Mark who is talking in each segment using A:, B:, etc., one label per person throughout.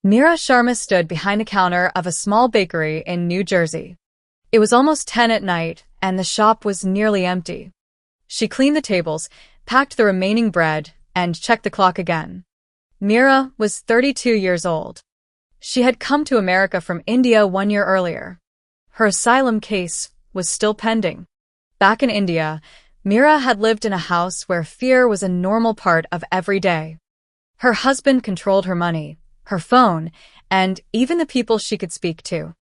A: Mira Sharma stood behind the counter of a small bakery in New Jersey. It was almost 10 at night, and the shop was nearly empty. She cleaned the tables, packed the remaining bread, and checked the clock again. Mira was 32 years old. She had come to America from India 1 year earlier. Her asylum case was still pending. Back in India, Mira had lived in a house where fear was a normal part of every day. Her husband controlled her money, her phone, and even the people she could speak to.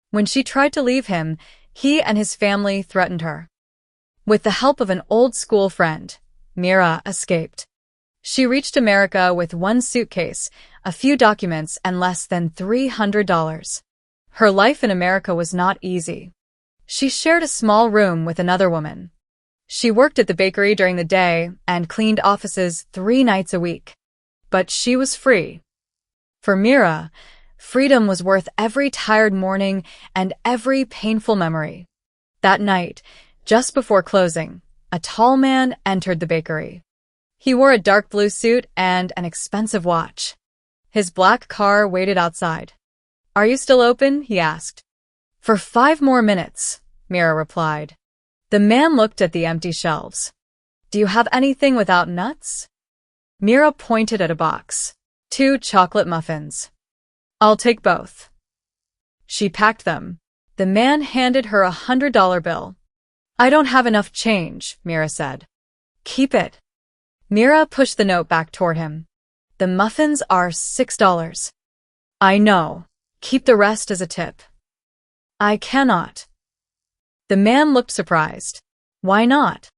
A: When she tried to leave him, he and his family threatened her. With the help of an old school friend, Mira escaped. She reached America with one suitcase, a few documents, and less than $300. Her life in America was not easy. She shared a small room with another woman. She worked at the bakery during the day and cleaned offices 3 nights a week. But she was free. For Mira, freedom was worth every tired morning and every painful memory. That night, just before closing, a tall man entered the bakery. He wore a dark blue suit and an expensive watch. His black car waited outside. "Are you still open?" he asked. "For 5 more minutes," Mira replied. The man looked at the empty shelves. "Do you have anything without nuts?" Mira pointed at a box. 2 chocolate muffins. "I'll take both." She packed them. The man handed her a $100 bill. "I don't have enough change," Mira said. "Keep it." Mira pushed the note back toward him. "The muffins are $6. "I know. Keep the rest as a tip." "I cannot." The man looked surprised. "Why not?"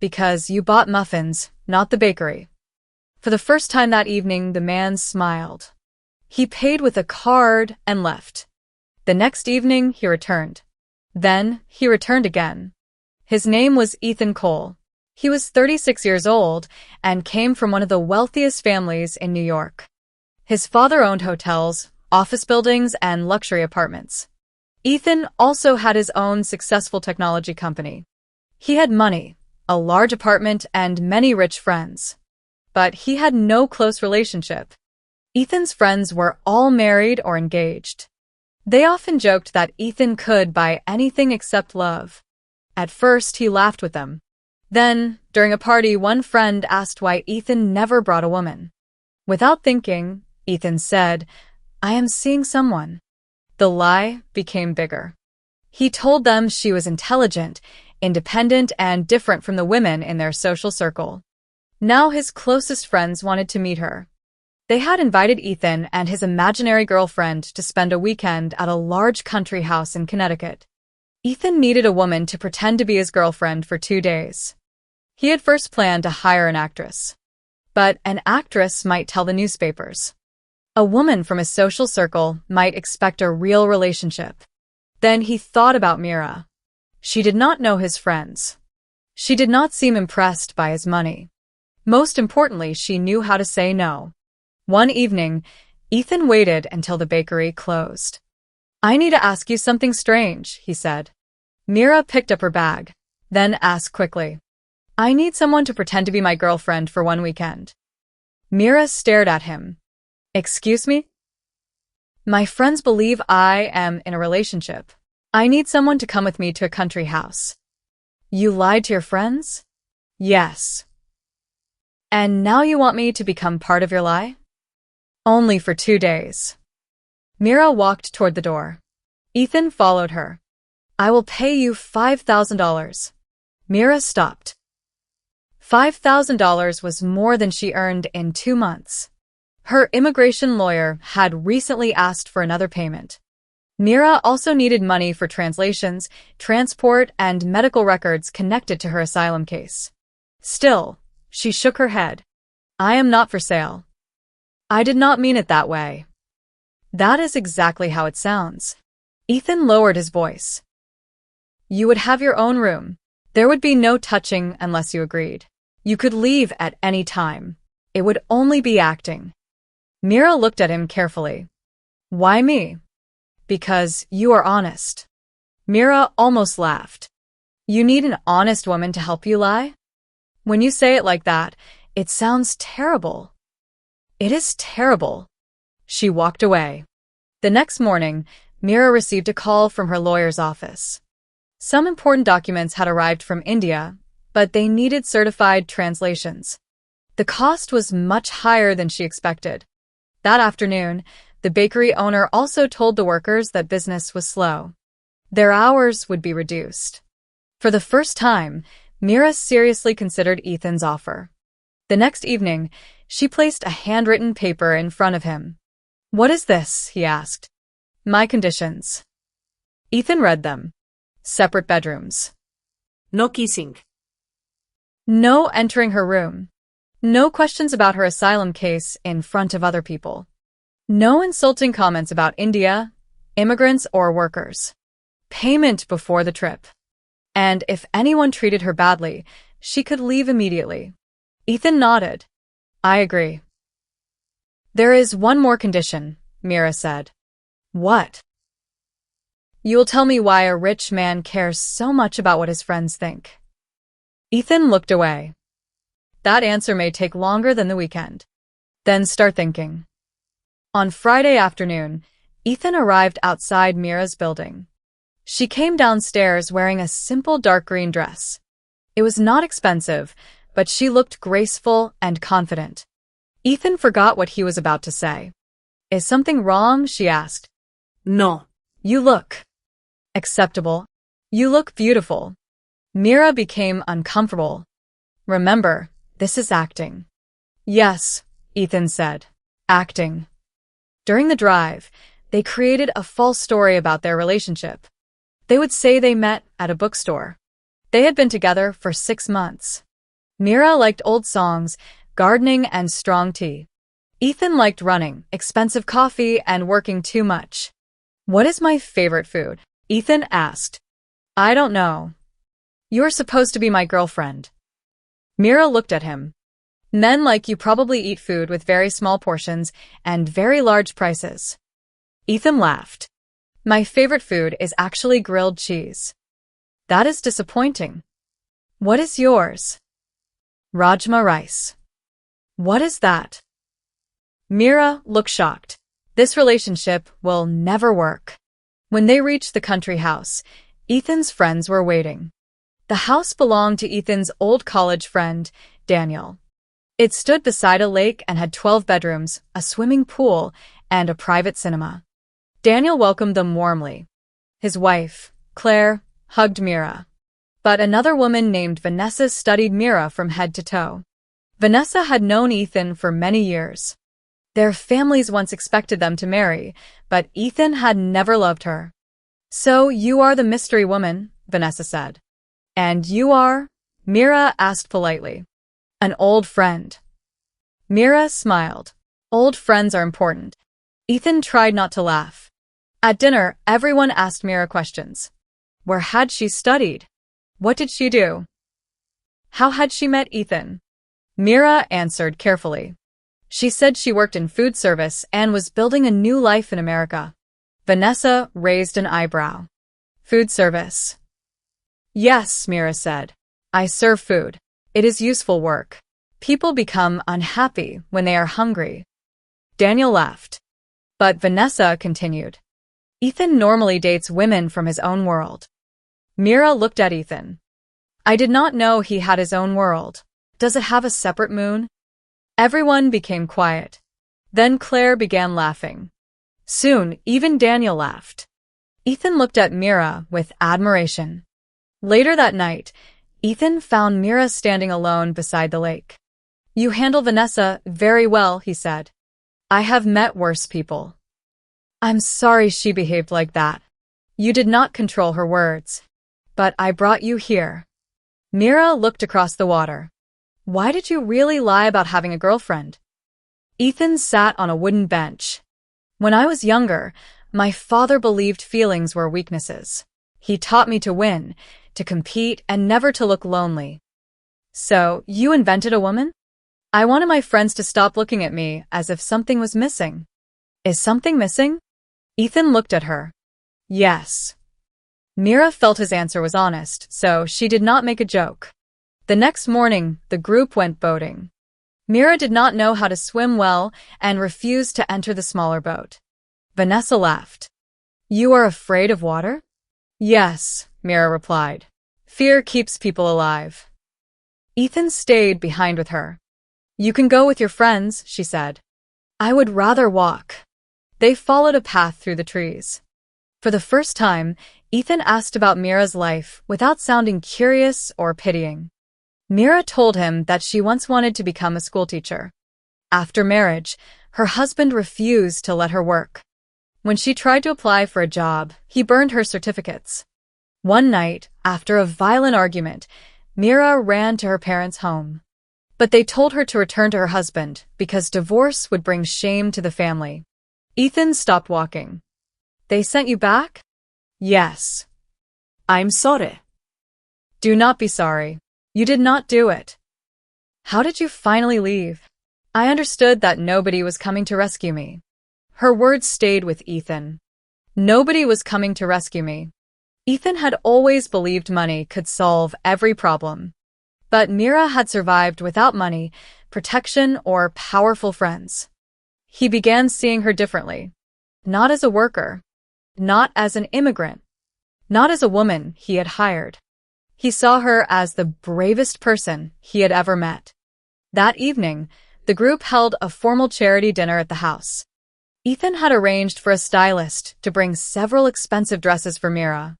A: "Because you bought muffins, not the bakery." For the first time that evening, the man smiled. He paid with a card and left. The next evening, he returned. Then, he returned again. His name was Ethan Cole. He was 36 years old and came from one of the wealthiest families in New York. His father owned hotels, office buildings, and luxury apartments. Ethan also had his own successful technology company. He had money, a large apartment, and many rich friends. But he had no close relationship. Ethan's friends were all married or engaged. They often joked that Ethan could buy anything except love. At first, he laughed with them. Then, during a party, one friend asked why Ethan never brought a woman. Without thinking, Ethan said, "I am seeing someone." The lie became bigger. He told them she was intelligent, independent, and different from the women in their social circle. Now his closest friends wanted to meet her. They had invited Ethan and his imaginary girlfriend to spend a weekend at a large country house in Connecticut. Ethan needed a woman to pretend to be his girlfriend for 2 days. He had first planned to hire an actress. But an actress might tell the newspapers. A woman from his social circle might expect a real relationship. Then he thought about Mira. She did not know his friends. She did not seem impressed by his money. Most importantly, she knew how to say no. One evening, Ethan waited until the bakery closed. "I need to ask you something strange," he said. Mira picked up her bag, then asked quickly, "I need someone to pretend to be my girlfriend for 1 weekend." Mira stared at him. "Excuse me?" "My friends believe I am in a relationship. I need someone to come with me to a country house." "You lied to your friends?" "Yes." "And now you want me to become part of your lie?" "Only for 2 days." Mira walked toward the door. Ethan followed her. "I will pay you $5,000. Mira stopped. $5,000 was more than she earned in 2 months. Her immigration lawyer had recently asked for another payment. Mira also needed money for translations, transport, and medical records connected to her asylum case. Still, she shook her head. "I am not for sale." "I did not mean it that way." "That is exactly how it sounds." Ethan lowered his voice. "You would have your own room. There would be no touching unless you agreed. You could leave at any time. It would only be acting." Mira looked at him carefully. "Why me?" "Because you are honest." Mira almost laughed. "You need an honest woman to help you lie?" "When you say it like that, it sounds terrible." "It is terrible." She walked away. The next morning, Mira received a call from her lawyer's office. Some important documents had arrived from India, but they needed certified translations. The cost was much higher than she expected. That afternoon, the bakery owner also told the workers that business was slow. Their hours would be reduced. For the first time, Mira seriously considered Ethan's offer. The next evening, she placed a handwritten paper in front of him. "What is this?" he asked. "My conditions." Ethan read them. Separate bedrooms.
B: No kissing.
A: No entering her room. No questions about her asylum case in front of other people. No insulting comments about India, immigrants, or workers. Payment before the trip. And if anyone treated her badly, she could leave immediately. Ethan nodded. "I agree." "There is one more condition," Mira said. "What?" "You will tell me why a rich man cares so much about what his friends think." Ethan looked away. "That answer may take longer than the weekend." "Then start thinking." On Friday afternoon, Ethan arrived outside Mira's building. She came downstairs wearing a simple dark green dress. It was not expensive, but she looked graceful and confident. Ethan forgot what he was about to say. "Is something wrong?" she asked.
B: No.
A: "You look acceptable. You look beautiful." Mira became uncomfortable. "Remember, this is acting." "Yes," Ethan said. "Acting." During the drive, they created a false story about their relationship. They would say they met at a bookstore. They had been together for 6 months. Mira liked old songs, gardening, and strong tea. Ethan liked running, expensive coffee, and working too much. "What is my favorite food?" Ethan asked. "I don't know. You're supposed to be my girlfriend." Mira looked at him. "Men like you probably eat food with very small portions and very large prices." Ethan laughed. "My favorite food is actually grilled cheese." "That is disappointing." "What is yours?" "Rajma rice." "What is that?" Mira looked shocked. This relationship will never work. When they reached the country house, Ethan's friends were waiting. The house belonged to Ethan's old college friend, Daniel. It stood beside a lake and had 12 bedrooms, a swimming pool, and a private cinema. Daniel welcomed them warmly. His wife, Claire, hugged Mira. But another woman named Vanessa studied Mira from head to toe. Vanessa had known Ethan for many years. Their families once expected them to marry, but Ethan had never loved her. "So you are the mystery woman," Vanessa said. "And you are?" Mira asked politely. "An old friend." Mira smiled. Old friends are important. Ethan tried not to laugh. At dinner, everyone asked Mira questions. Where had she studied? What did she do? How had she met Ethan? Mira answered carefully. She said she worked in food service and was building a new life in America. Vanessa raised an eyebrow. Food service. "Yes," Mira said. "I serve food. It is useful work. People become unhappy when they are hungry." Daniel laughed. But Vanessa continued. "Ethan normally dates women from his own world." Mira looked at Ethan. "I did not know he had his own world. Does it have a separate moon?" Everyone became quiet. Then Claire began laughing. Soon, even Daniel laughed. Ethan looked at Mira with admiration. Later that night, Ethan found Mira standing alone beside the lake. "You handle Vanessa very well," he said. "I have met worse people." "I'm sorry she behaved like that. You did not control her words. But I brought you here." Mira looked across the water. "Why did you really lie about having a girlfriend?" Ethan sat on a wooden bench. "When I was younger, my father believed feelings were weaknesses. He taught me to win, to compete, and never to look lonely." "So, you invented a woman?" "I wanted my friends to stop looking at me as if something was missing." "Is something missing?" Ethan looked at her. "Yes." Mira felt his answer was honest, so she did not make a joke. The next morning, the group went boating. Mira did not know how to swim well and refused to enter the smaller boat. Vanessa laughed. You are afraid of water? Yes, Mira replied. Fear keeps people alive. Ethan stayed behind with her. You can go with your friends, she said. I would rather walk. They followed a path through the trees. For the first time, Ethan asked about Mira's life without sounding curious or pitying. Mira told him that she once wanted to become a schoolteacher. After marriage, her husband refused to let her work. When she tried to apply for a job, he burned her certificates. One night, after a violent argument, Mira ran to her parents' home. But they told her to return to her husband because divorce would bring shame to the family. Ethan stopped walking. They sent you back? Yes.
B: I'm sorry.
A: Do not be sorry. You did not do it. How did you finally leave? I understood that nobody was coming to rescue me. Her words stayed with Ethan. Nobody was coming to rescue me. Ethan had always believed money could solve every problem. But Mira had survived without money, protection, or powerful friends. He began seeing her differently. Not as a worker. Not as an immigrant. Not as a woman he had hired. He saw her as the bravest person he had ever met. That evening, the group held a formal charity dinner at the house. Ethan had arranged for a stylist to bring several expensive dresses for Mira.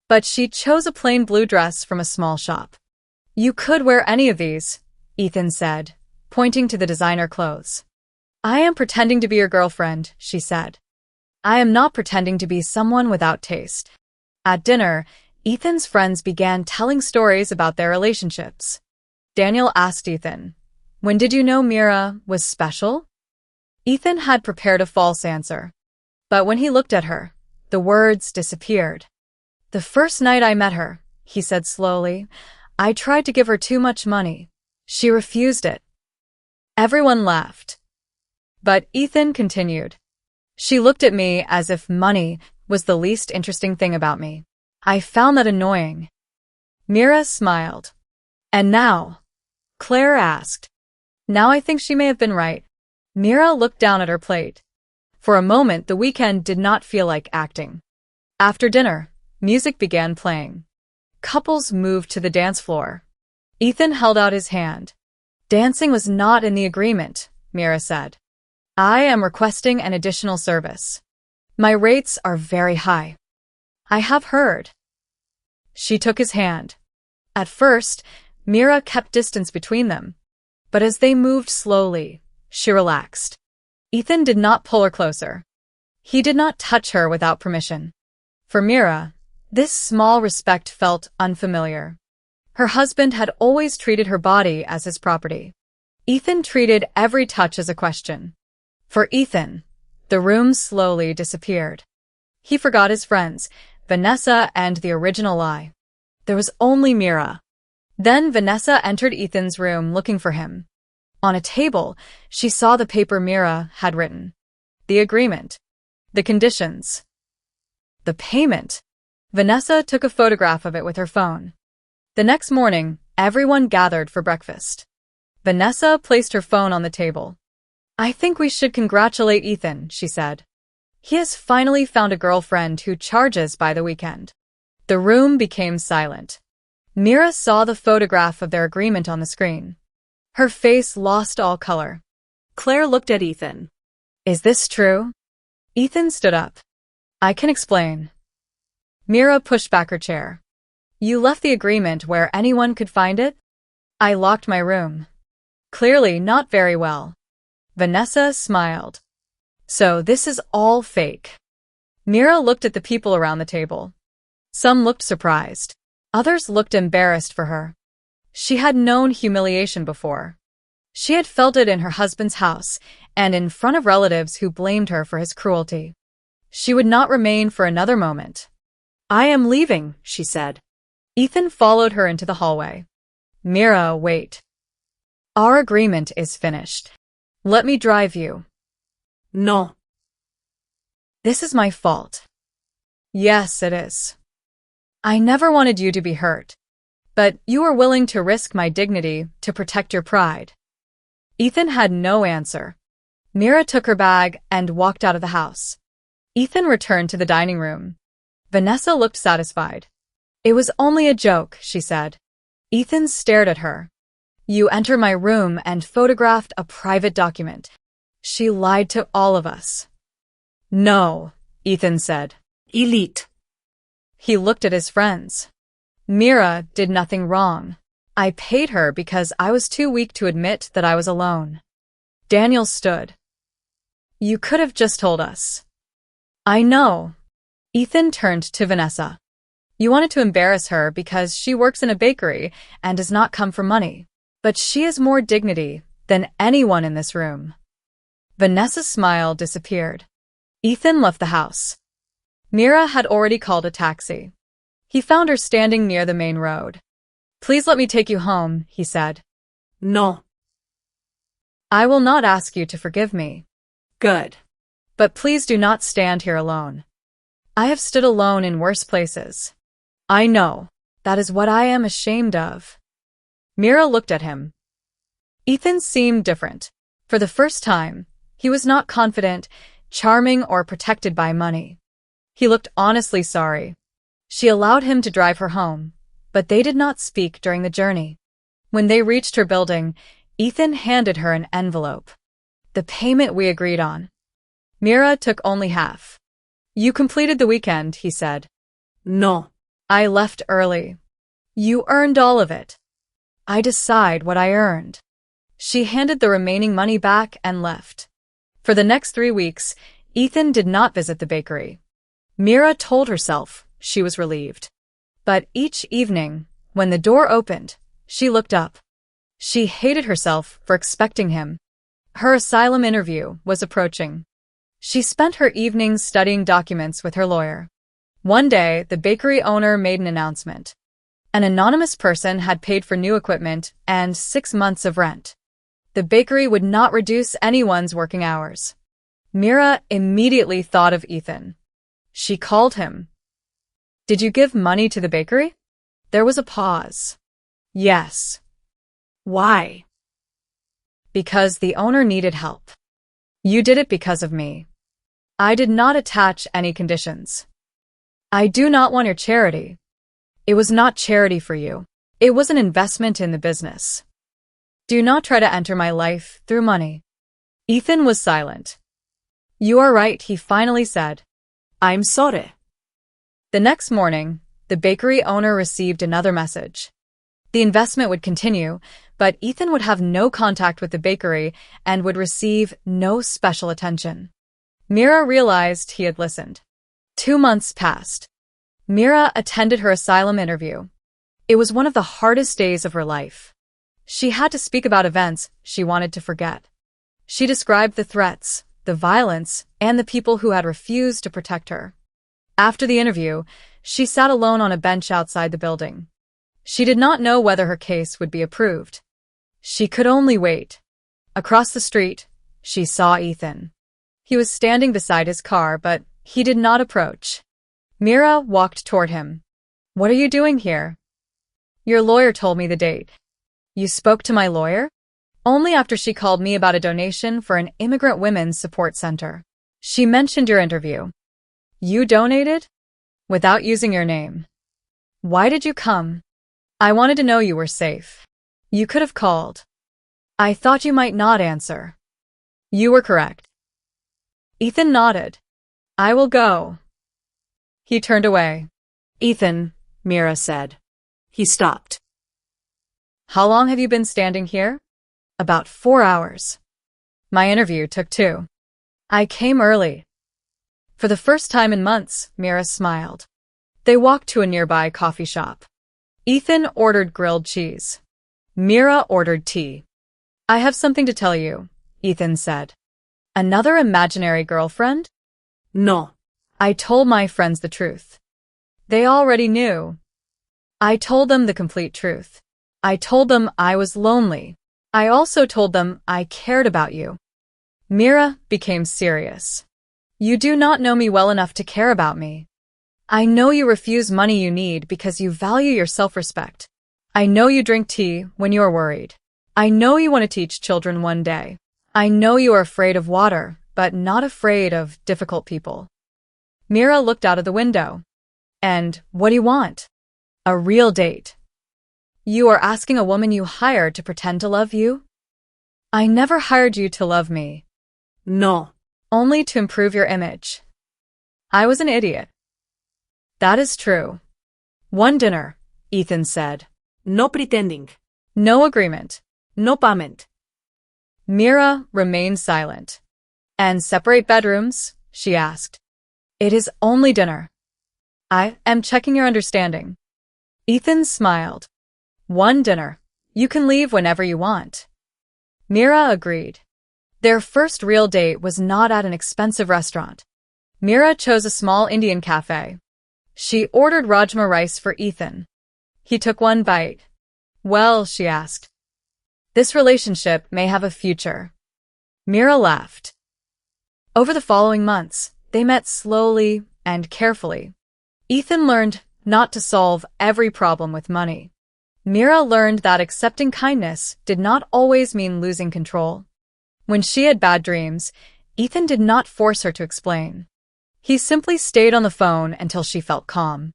A: But she chose a plain blue dress from a small shop. You could wear any of these, Ethan said, pointing to the designer clothes. I am pretending to be your girlfriend, she said. I am not pretending to be someone without taste. At dinner, Ethan's friends began telling stories about their relationships. Daniel asked Ethan, when did you know Mira was special? Ethan had prepared a false answer. But when he looked at her, the words disappeared. The first night I met her, he said slowly, I tried to give her too much money. She refused it. Everyone laughed. But Ethan continued. She looked at me as if money was the least interesting thing about me. I found that annoying. Mira smiled. And now? Claire asked. Now I think she may have been right. Mira looked down at her plate. For a moment, the weekend did not feel like acting. After dinner, music began playing. Couples moved to the dance floor. Ethan held out his hand. Dancing was not in the agreement, Mira said. I am requesting an additional service. My rates are very high. I have heard. She took his hand. At first, Mira kept distance between them. But as they moved slowly, she relaxed. Ethan did not pull her closer. He did not touch her without permission. For Mira, this small respect felt unfamiliar. Her husband had always treated her body as his property. Ethan treated every touch as a question. For Ethan, the room slowly disappeared. He forgot his friends, Vanessa and the original lie. There was only Mira. Then Vanessa entered Ethan's room looking for him. On a table, she saw the paper Mira had written. The agreement. The conditions. The payment. Vanessa took a photograph of it with her phone. The next morning, everyone gathered for breakfast. Vanessa placed her phone on the table. I think we should congratulate Ethan, she said. He has finally found a girlfriend who charges by the weekend. The room became silent. Mira saw the photograph of their agreement on the screen. Her face lost all color.
B: Claire looked at Ethan.
A: Is this true? Ethan stood up. I can explain. Mira pushed back her chair. You left the agreement where anyone could find it? I locked my room. Clearly not very well. Vanessa smiled. So this is all fake. Mira looked at the people around the table. Some looked surprised. Others looked embarrassed for her. She had known humiliation before. She had felt it in her husband's house and in front of relatives who blamed her for his cruelty. She would not remain for another moment. I am leaving, she said. Ethan followed her into the hallway. Mira, wait. Our agreement is finished. Let me drive you.
B: No.
A: This is my fault. Yes, it is. I never wanted you to be hurt. But you were willing to risk my dignity to protect your pride. Ethan had no answer. Mira took her bag and walked out of the house. Ethan returned to the dining room. Vanessa looked satisfied. It was only a joke, she said. Ethan stared at her. You entered my room and photographed a private document. She lied to all of us. No, Ethan said.
B: Elite.
A: He looked at his friends. Mira did nothing wrong. I paid her because I was too weak to admit that I was alone. Daniel stood. You could have just told us. I know. Ethan turned to Vanessa. You wanted to embarrass her because she works in a bakery and does not come for money. But she has more dignity than anyone in this room. Vanessa's smile disappeared. Ethan left the house. Mira had already called a taxi. He found her standing near the main road. Please let me take you home, he said.
B: No.
A: I will not ask you to forgive me.
B: Good.
A: But please do not stand here alone. I have stood alone in worse places. I know. That is what I am ashamed of. Mira looked at him. Ethan seemed different. For the first time, he was not confident, charming, or protected by money. He looked honestly sorry. She allowed him to drive her home, but they did not speak during the journey. When they reached her building, Ethan handed her an envelope. The payment we agreed on. Mira took only half. You completed the weekend, he said.
B: No.
A: I left early. You earned all of it. I decide what I earned. She handed the remaining money back and left. For the next 3 weeks, Ethan did not visit the bakery. Mira told herself she was relieved. But each evening, when the door opened, she looked up. She hated herself for expecting him. Her asylum interview was approaching. She spent her evenings studying documents with her lawyer. One day, the bakery owner made an announcement. An anonymous person had paid for new equipment and 6 months of rent. The bakery would not reduce anyone's working hours. Mira immediately thought of Ethan. She called him. Did you give money to the bakery? There was a pause. Yes.
B: Why?
A: Because the owner needed help. You did it because of me. I did not attach any conditions. I do not want your charity. It was not charity for you. It was an investment in the business. Do not try to enter my life through money. Ethan was silent. You are right, he finally said.
B: I'm sorry.
A: The next morning, the bakery owner received another message. The investment would continue, but Ethan would have no contact with the bakery and would receive no special attention. Mira realized he had listened. 2 months passed. Mira attended her asylum interview. It was one of the hardest days of her life. She had to speak about events she wanted to forget. She described the threats, the violence, and the people who had refused to protect her. After the interview, she sat alone on a bench outside the building. She did not know whether her case would be approved. She could only wait. Across the street, she saw Ethan. He was standing beside his car, but he did not approach. Mira walked toward him. What are you doing here? Your lawyer told me the date. You spoke to my lawyer? Only after she called me about a donation for an immigrant women's support center. She mentioned your interview. You donated? Without using your name. Why did you come? I wanted to know you were safe. You could have called. I thought you might not answer. You were correct. Ethan nodded. I will go. He turned away.
B: Ethan, Mira said. He stopped.
A: How long have you been standing here? About 4 hours. My interview took 2. I came early. For the first time in months, Mira smiled. They walked to a nearby coffee shop. Ethan ordered grilled cheese. Mira ordered tea. I have something to tell you, Ethan said. Another imaginary girlfriend?
B: No.
A: I told my friends the truth. They already knew. I told them the complete truth. I told them I was lonely. I also told them I cared about you. Mira became serious. You do not know me well enough to care about me. I know you refuse money you need because you value your self-respect. I know you drink tea when you are worried. I know you want to teach children one day. I know you are afraid of water, but not afraid of difficult people. Mira looked out of the window. And what do you want? A real date. You are asking a woman you hired to pretend to love you? I never hired you to love me.
B: No.
A: Only to improve your image. I was an idiot. That is true. One dinner, Ethan said.
B: No pretending.
A: No agreement.
B: No payment.
A: Mira remained silent. And separate bedrooms? She asked. It is only dinner. I am checking your understanding. Ethan smiled. One dinner. You can leave whenever you want. Mira agreed. Their first real date was not at an expensive restaurant. Mira chose a small Indian cafe. She ordered rajma rice for Ethan. He took one bite. Well, she asked. This relationship may have a future. Mira laughed. Over the following months, they met slowly and carefully. Ethan learned not to solve every problem with money. Mira learned that accepting kindness did not always mean losing control. When she had bad dreams, Ethan did not force her to explain. He simply stayed on the phone until she felt calm.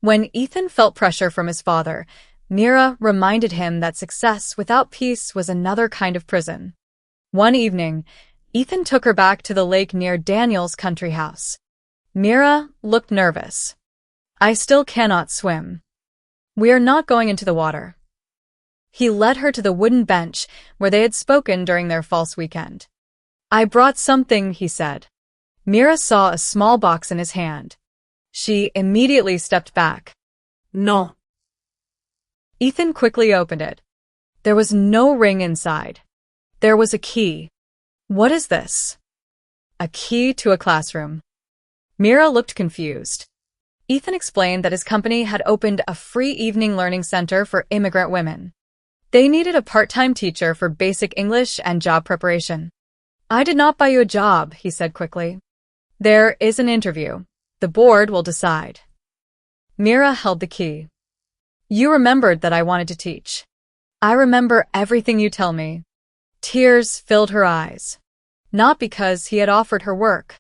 A: When Ethan felt pressure from his father, Mira reminded him that success without peace was another kind of prison. One evening, Ethan took her back to the lake near Daniel's country house. Mira looked nervous. I still cannot swim. We are not going into the water. He led her to the wooden bench where they had spoken during their false weekend. I brought something, he said. Mira saw a small box in his hand. She immediately stepped back.
B: No.
A: Ethan quickly opened it. There was no ring inside. There was a key. What is this? A key to a classroom. Mira looked confused. Ethan explained that his company had opened a free evening learning center for immigrant women. They needed a part-time teacher for basic English and job preparation. I did not buy you a job, he said quickly. There is an interview. The board will decide. Mira held the key. You remembered that I wanted to teach. I remember everything you tell me. Tears filled her eyes. Not because he had offered her work.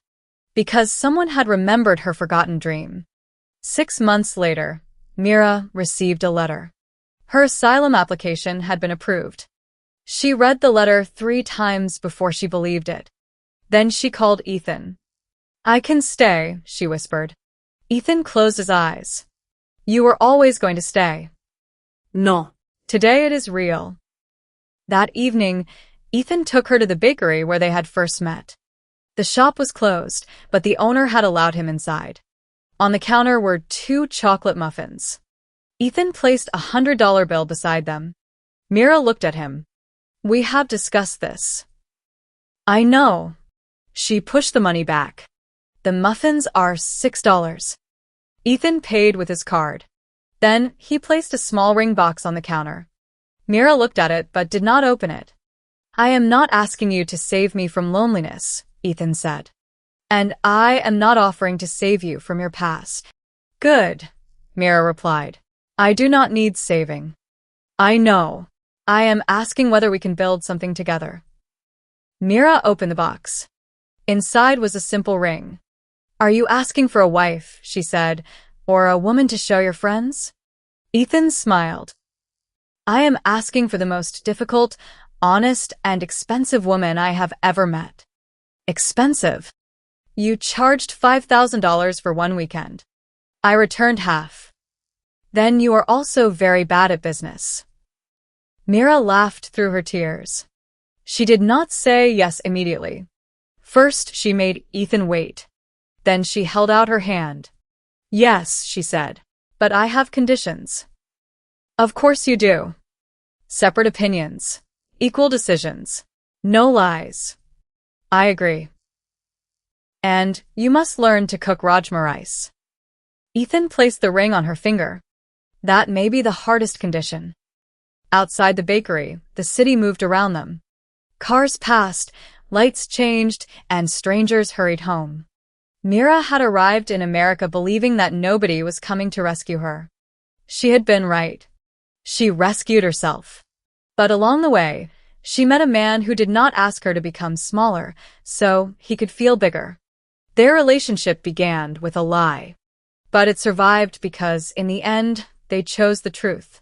A: Because someone had remembered her forgotten dream. 6 months later, Mira received a letter. Her asylum application had been approved. She read the letter 3 times before she believed it. Then she called Ethan. I can stay, she whispered. Ethan closed his eyes. You were always going to stay.
B: No.
A: Today it is real. That evening, Ethan took her to the bakery where they had first met. The shop was closed, but the owner had allowed him inside. On the counter were 2 chocolate muffins. Ethan placed a $100 bill beside them. Mira looked at him. We have discussed this. I know. She pushed the money back. The muffins are $6. Ethan paid with his card. Then he placed a small ring box on the counter. Mira looked at it but did not open it. I am not asking you to save me from loneliness, Ethan said. And I am not offering to save you from your past. Good, Mira replied. I do not need saving. I know. I am asking whether we can build something together. Mira opened the box. Inside was a simple ring. Are you asking for a wife, she said, or a woman to show your friends? Ethan smiled. I am asking for the most difficult, honest, and expensive woman I have ever met. Expensive? You charged $5,000 for one weekend. I returned half. Then you are also very bad at business. Mira laughed through her tears. She did not say yes immediately. First, she made Ethan wait. Then she held out her hand. Yes, she said, but I have conditions. Of course you do. Separate opinions. Equal decisions. No lies. I agree. And you must learn to cook rajma rice. Ethan placed the ring on her finger. That may be the hardest condition. Outside the bakery, the city moved around them. Cars passed, lights changed, and strangers hurried home. Mira had arrived in America believing that nobody was coming to rescue her. She had been right. She rescued herself. But along the way, she met a man who did not ask her to become smaller, so he could feel bigger. Their relationship began with a lie. But it survived because, in the end, they chose the truth.